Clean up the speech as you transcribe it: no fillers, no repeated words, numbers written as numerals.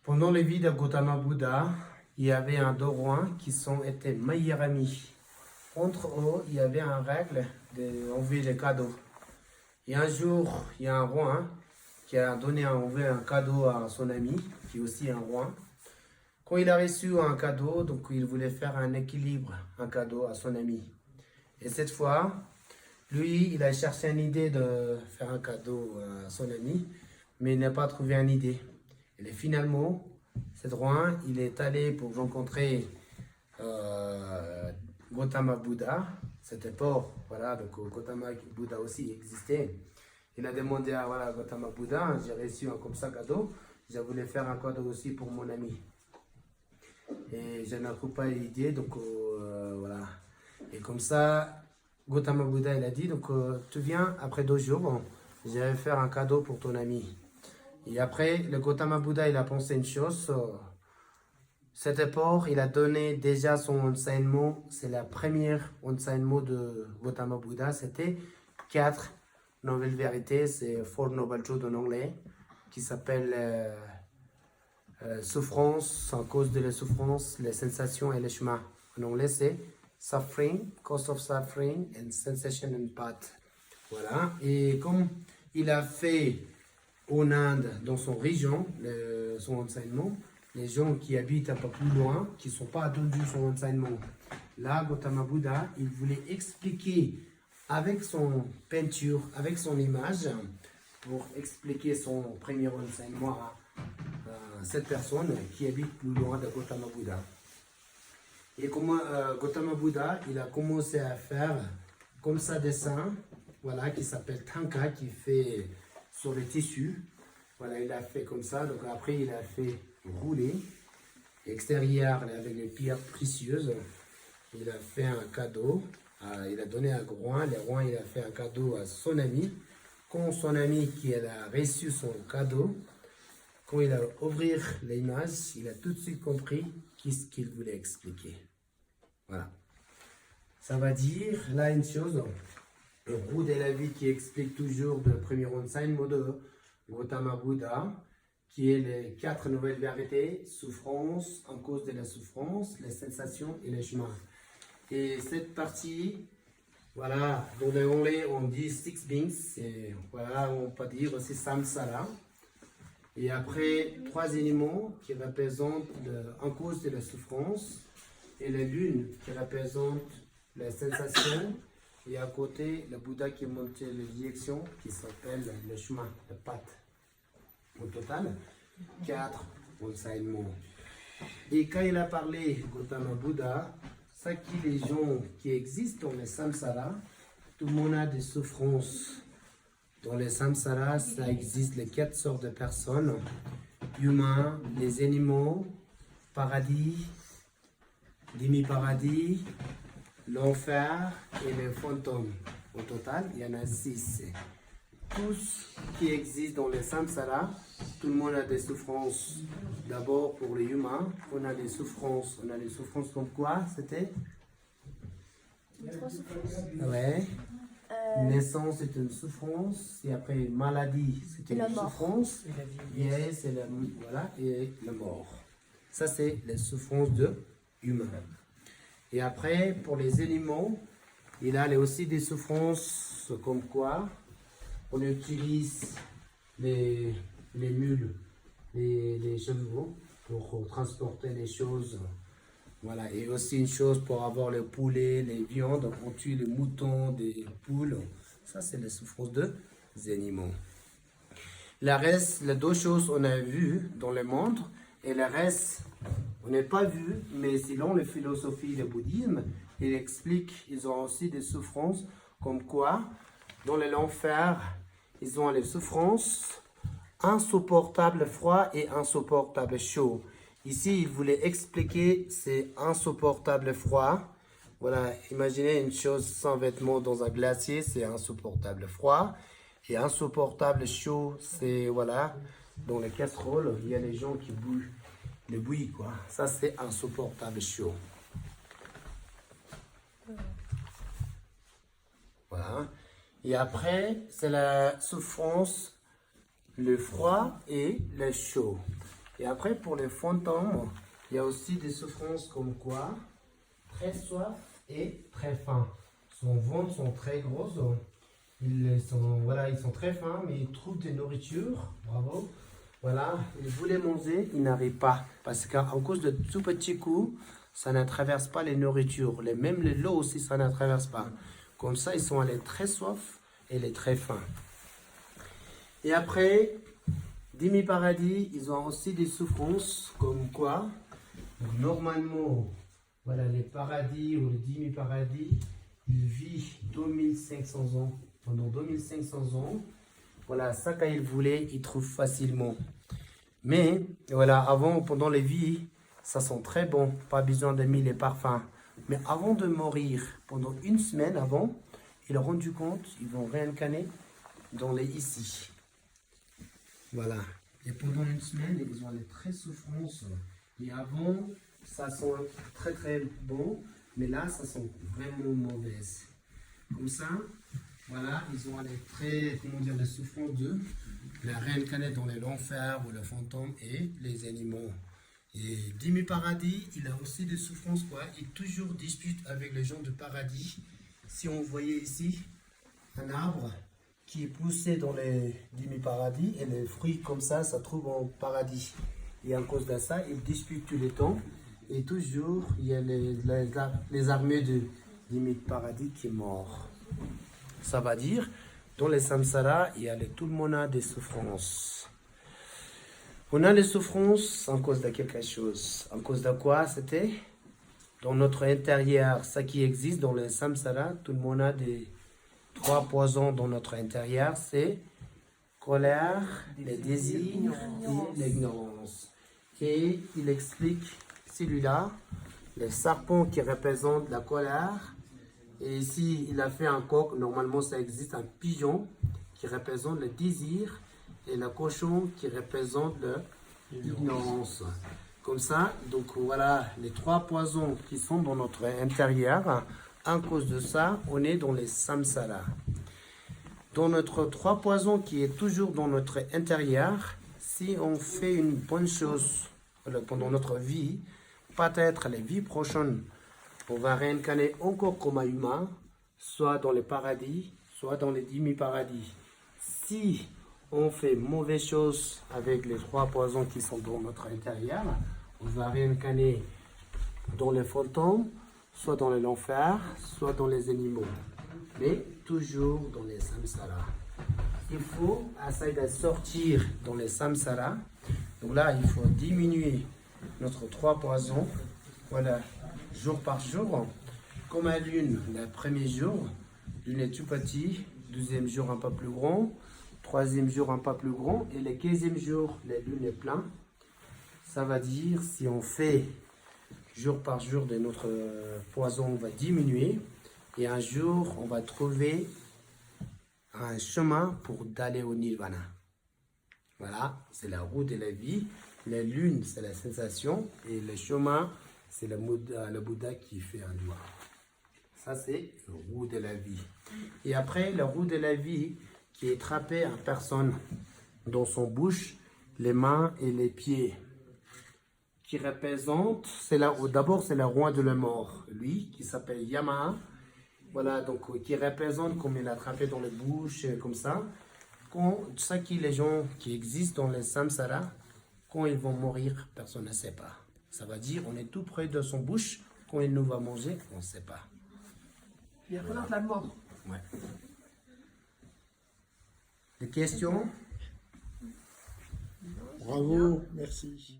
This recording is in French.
Pendant les vies de Gautama Bouddha, il y avait deux rois qui sont été meilleurs amis. Entre eux, il y avait une règle d'envoyer des cadeaux. Et un jour, il y a un roi qui a envoyé un cadeau à son ami, qui est aussi un roi. Quand il a reçu un cadeau, donc il voulait faire un équilibre, un cadeau à son ami. Et cette fois, lui, il a cherché une idée de faire un cadeau à son ami, mais il n'a pas trouvé une idée. Et finalement, cet roi, il est allé pour rencontrer Gautama Bouddha. C'était pas, voilà, donc Gautama Bouddha aussi existait. Il a demandé à Gautama Bouddha, j'ai reçu un comme ça cadeau, je voulais faire un cadeau aussi pour mon ami. Et je n'ai pas l'idée, donc voilà. Et comme ça, Gautama Bouddha, il a dit, donc tu viens après 2 jours, je vais faire un cadeau pour ton ami. Et après, le Gautama Bouddha, il a pensé une chose. Cet époque, il a donné déjà son enseignement. C'est la première enseignement de Gautama Bouddha. C'était 4 nouvelles vérités. C'est Four Noble Truths en anglais, qui s'appelle souffrance, en cause de la souffrance, les sensations et les chemins. En anglais, c'est suffering, cause of suffering, and sensation and path. Voilà. Et comme il a fait en Inde, dans son région, son enseignement, les gens qui habitent un peu plus loin, qui ne sont pas attendus son enseignement. Là, Gautama Bouddha, il voulait expliquer avec son peinture, avec son image, pour expliquer son premier enseignement à cette personne qui habite plus loin de Gautama Bouddha. Et comme Gautama Bouddha, il a commencé à faire comme ça dessin, voilà, qui s'appelle Tanka, qui fait sur le tissu. Voilà, il a fait comme ça. Donc après, il a fait rouler extérieur avec les pierres précieuses. Il a fait un cadeau. Il a donné à Rouen. Le roi, il a fait un cadeau à son ami. Quand son ami qui a reçu son cadeau, quand il a ouvert l'image, il a tout de suite compris qu'est-ce qu'il voulait expliquer. Voilà. Ça va dire là une chose. Le roue de la vie qui explique toujours le premier enseignement de Gautama Bouddha, qui est les 4 nouvelles vérités, souffrance, en cause de la souffrance, les sensations et les chemins. Et cette partie, voilà, dans le anglais on dit six beings, et voilà, on peut dire aussi samsara. Et après, 3 éléments qui représentent en cause de la souffrance, et la lune qui représente les sensations. Et à côté, le Bouddha qui montre la direction qui s'appelle le chemin, le path. Au total, 4 enseignements. Et quand il a parlé, Gautama Bouddha, ça qui les gens qui existent dans les samsara, tout le monde a des souffrances. Dans les samsara, ça existe les 4 sortes de personnes, humains, les animaux, paradis, demi-paradis, l'enfer et les fantômes. Au total, il y en a 6. Tous qui existent dans les samsara, tout le monde a des souffrances. D'abord pour les humains, on a des souffrances. On a des souffrances comme quoi? C'était 3 souffrances. Ouais. Naissance, c'est une souffrance. Et après, maladie, c'est une souffrance. Et c'est la, voilà, et la mort. Ça, c'est les souffrances de humains. Et après, pour les animaux, il a aussi des souffrances comme quoi on utilise les mules, les chevaux pour transporter les choses. Voilà. Et aussi une chose pour avoir les poulets, les viandes, on tue les moutons, des poules. Ça, c'est les souffrances des animaux. Le reste, les 2 choses on a vues dans le monde, et le reste, on n'a pas vu, mais selon la philosophie du bouddhisme, il explique qu'ils ont aussi des souffrances, comme quoi, dans l'enfer, ils ont les souffrances insupportables froid et insupportables chaud. Ici, il voulait expliquer c'est insupportable froid. Voilà, imaginez une chose sans vêtements dans un glacier, c'est insupportable froid. Et insupportable chaud, c'est voilà, dans les casseroles, il y a les gens qui bouillent. Le bouillie, quoi. Ça, c'est insupportable chaud. Voilà. Et après, c'est la souffrance, le froid et le chaud. Et après, pour les fantômes, il y a aussi des souffrances comme quoi, très soif et très faim. Son ventre sont très grosses. Ils sont très fins, mais ils trouvent des nourritures. Bravo. Voilà, ils voulaient manger, ils n'arrivent pas. Parce qu'à cause de tout petit coup, ça ne traverse pas les nourritures. Même les lots aussi, ça ne traverse pas. Comme ça, ils sont allés très soifs et les très fins. Et après, demi-paradis, ils ont aussi des souffrances, comme quoi, normalement, voilà, les paradis ou les demi-paradis, ils vivent 2500 ans. Pendant 2500 ans, voilà, ça quand ils voulaient, ils trouvent facilement. Mais, voilà, avant, pendant les vies, ça sent très bon, pas besoin de mettre les parfums. Mais avant de mourir, pendant une semaine avant, ils ont rendu compte, ils vont réincarner dans les ici. Voilà. Et pendant une semaine, ils ont les très souffrances. Et avant, ça sent très très bon, mais là, ça sent vraiment mauvais. Comme ça, voilà, ils ont les très, comment dire, les souffrances de la réincarner dans l'enfer ou le fantôme et les animaux. Et demi-paradis, il a aussi des souffrances, quoi. Il toujours dispute avec les gens du paradis. Si on voyait ici un arbre qui est poussé dans les demi-paradis et les fruits comme ça trouve en paradis. Et à cause de ça, il dispute tout le temps. Et toujours, il y a les armées de demi-paradis qui sont morts. Ça va dire, dans les samsara, il y a tout le monde a des souffrances. On a les souffrances en cause de quelque chose. En cause de quoi c'était? Dans notre intérieur, ce qui existe dans les samsara, tout le monde a des 3 poisons dans notre intérieur, c'est colère, les désirs et l'ignorance. Et il explique celui-là, le serpent qui représente la colère. Et ici, il a fait un coq, normalement ça existe, un pigeon qui représente le désir et le cochon qui représente l'ignorance. Comme ça, donc voilà les 3 poisons qui sont dans notre intérieur. À cause de ça, on est dans les samsara. Dans notre 3 poisons qui est toujours dans notre intérieur, si on fait une bonne chose pendant notre vie, peut-être les vies prochaines, on va réincarner encore comme un humain, soit dans les paradis, soit dans les demi-paradis. Si on fait mauvaise chose avec les 3 poisons qui sont dans notre intérieur, on va réincarner dans les fantômes, soit dans l'enfer, soit dans les animaux. Mais toujours dans les samsara. Il faut essayer de sortir dans les samsara. Donc là, il faut diminuer notre 3 poisons. Voilà, jour par jour. Comme la lune, le premier jour, lune est tout petit. Deuxième jour, un peu plus grand. Troisième jour, un peu plus grand. Et le 15e jour, la lune est pleine. Ça va dire, si on fait jour par jour de notre poison, on va diminuer. Et un jour, on va trouver un chemin pour d'aller au nirvana. Voilà, c'est la route de la vie. La lune, c'est la sensation. Et le chemin, c'est le Bouddha qui fait un doigt. Ça, c'est la route de la vie. Et après, la route de la vie qui est attrapée à personne dans son bouche, les mains et les pieds. Qui représente, d'abord, c'est le roi de la mort. Lui, qui s'appelle Yama. Voilà, donc qui représente comme il a attrapé dans les bouches, comme ça. Les gens qui existent dans les samsara, quand ils vont mourir, personne ne sait pas. Ça va dire, on est tout près de son bouche, quand il nous va manger, on ne sait pas. Il représente la mort. Ouais. Des questions? Bravo, merci.